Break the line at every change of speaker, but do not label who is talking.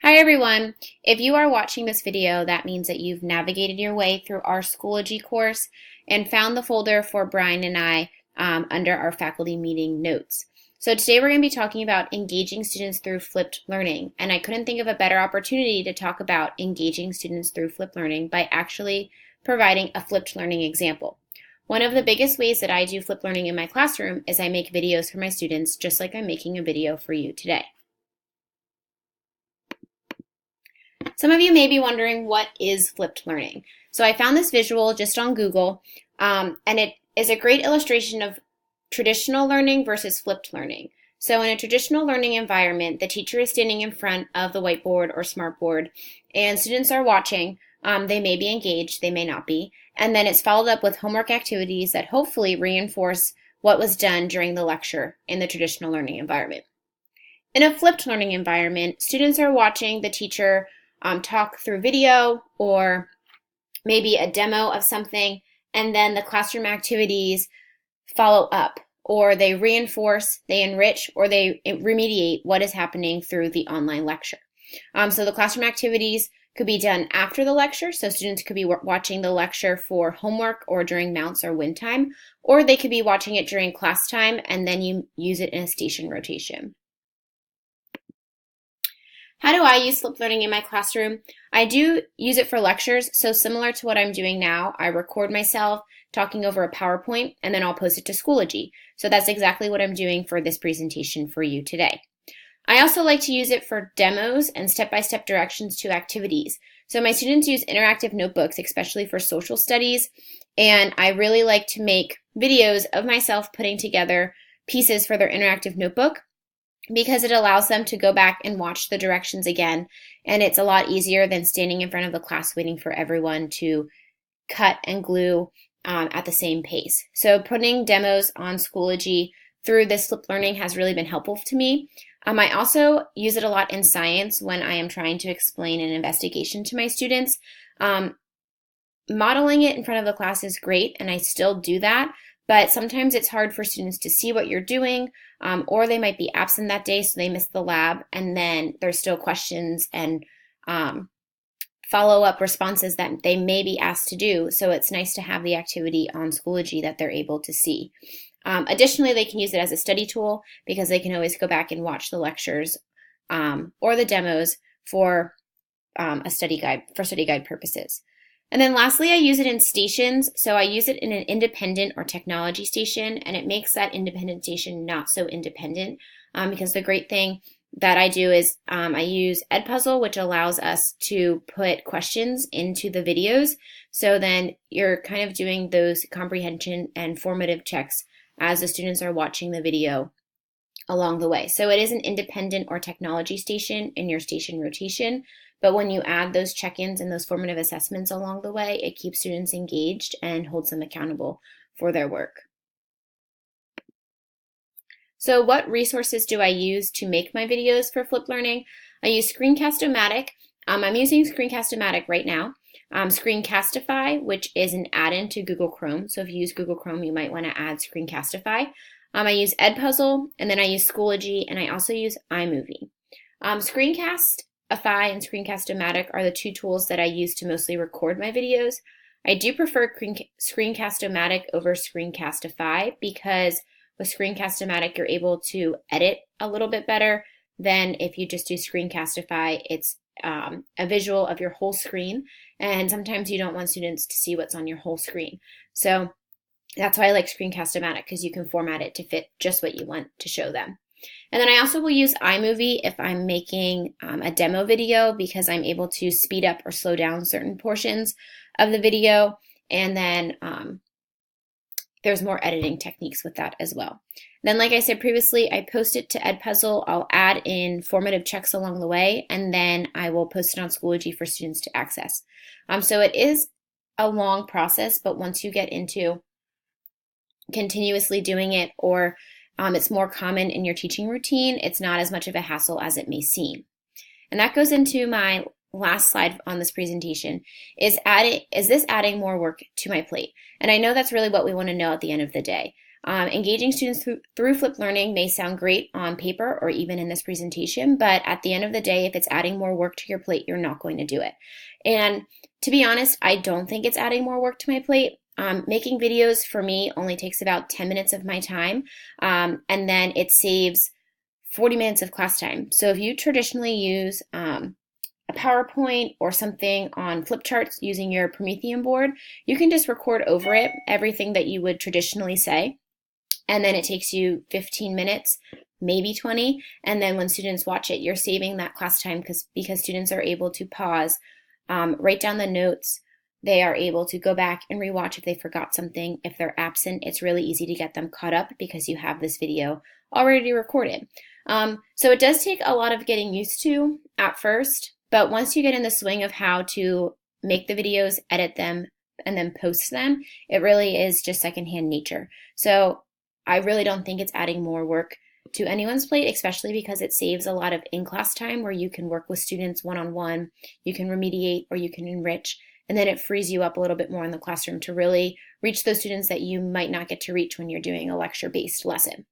Hi everyone! If you are watching this video, that means that you've navigated your way through our Schoology course and found the folder for Brian and I under our faculty meeting notes. So today we're going to be talking about engaging students through flipped learning, and I couldn't think of a better opportunity to talk about engaging students through flipped learning by actually providing a flipped learning example. One of the biggest ways that I do flipped learning in my classroom is I make videos for my students, just like I'm making a video for you today. Some of you may be wondering, what is flipped learning? So I found this visual just on Google, and it is a great illustration of traditional learning versus flipped learning. So in a traditional learning environment, the teacher is standing in front of the whiteboard or smartboard, and students are watching. They may be engaged, they may not be, and then it's followed up with homework activities that hopefully reinforce what was done during the lecture in the traditional learning environment. In a flipped learning environment, students are watching the teacher talk through video or maybe a demo of something, and then the classroom activities follow up, or they reinforce, they enrich, or they remediate what is happening through the online lecture. So the classroom activities could be done after the lecture, so students could be watching the lecture for homework or during mounts or win time, or they could be watching it during class time and then you use it in a station rotation. How do I use flipped learning in my classroom? I do use it for lectures, so similar to what I'm doing now, I record myself talking over a PowerPoint and then I'll post it to Schoology. So that's exactly what I'm doing for this presentation for you today. I also like to use it for demos and step-by-step directions to activities. So my students use interactive notebooks, especially for social studies, and I really like to make videos of myself putting together pieces for their interactive notebook, because it allows them to go back and watch the directions again, and it's a lot easier than standing in front of the class waiting for everyone to cut and glue at the same pace. So putting demos on Schoology through this flipped learning has really been helpful to me. I also use it a lot in science when I am trying to explain an investigation to my students. Modeling it in front of the class is great, and I still do that, but sometimes it's hard for students to see what you're doing, or they might be absent that day, so they miss the lab, and then there's still questions and follow-up responses that they may be asked to do, so it's nice to have the activity on Schoology that they're able to see. Additionally, they can use it as a study tool because they can always go back and watch the lectures or the demos for study guide purposes. And then lastly, I use it in stations. So I use it in an independent or technology station, and it makes that independent station not so independent, because the great thing that I do is I use Edpuzzle, which allows us to put questions into the videos. So then you're kind of doing those comprehension and formative checks as the students are watching the video along the way. So it is an independent or technology station in your station rotation. But when you add those check-ins and those formative assessments along the way, it keeps students engaged and holds them accountable for their work. So what resources do I use to make my videos for flipped learning? I use Screencast-O-Matic. I'm using Screencast-O-Matic right now. Screencastify, which is an add-in to Google Chrome. So if you use Google Chrome, you might want to add Screencastify. I use Edpuzzle, and then I use Schoology, and I also use iMovie. Screencastify and Screencast-O-Matic are the two tools that I use to mostly record my videos. I do prefer Screencast-O-Matic over Screencastify because with Screencast-O-Matic you're able to edit a little bit better than if you just do Screencastify. It's a visual of your whole screen, and sometimes you don't want students to see what's on your whole screen. So that's why I like Screencast-O-Matic, because you can format it to fit just what you want to show them. And then I also will use iMovie if I'm making a demo video, because I'm able to speed up or slow down certain portions of the video, and then there's more editing techniques with that as well. Then, like I said previously, I post it to Edpuzzle. I'll add in formative checks along the way, and then I will post it on Schoology for students to access. So it is a long process, but once you get into continuously doing it, or it's more common in your teaching routine, it's not as much of a hassle as it may seem. And that goes into my last slide on this presentation. Is this adding more work to my plate? And I know that's really what we want to know at the end of the day. Engaging students through flipped learning may sound great on paper or even in this presentation, but at the end of the day, if it's adding more work to your plate, you're not going to do it. And to be honest, I don't think it's adding more work to my plate. Making videos for me only takes about 10 minutes of my time, and then it saves 40 minutes of class time. So if you traditionally use a PowerPoint or something on flip charts using your Promethean board, you can just record over it everything that you would traditionally say. And then it takes you 15 minutes, maybe 20. And then when students watch it, you're saving that class time because students are able to pause, write down the notes. They are able to go back and rewatch if they forgot something. If they're absent, it's really easy to get them caught up because you have this video already recorded. So it does take a lot of getting used to at first, but once you get in the swing of how to make the videos, edit them, and then post them, it really is just secondhand nature. So I really don't think it's adding more work to anyone's plate, especially because it saves a lot of in-class time where you can work with students one-on-one, you can remediate or you can enrich, and then it frees you up a little bit more in the classroom to really reach those students that you might not get to reach when you're doing a lecture-based lesson.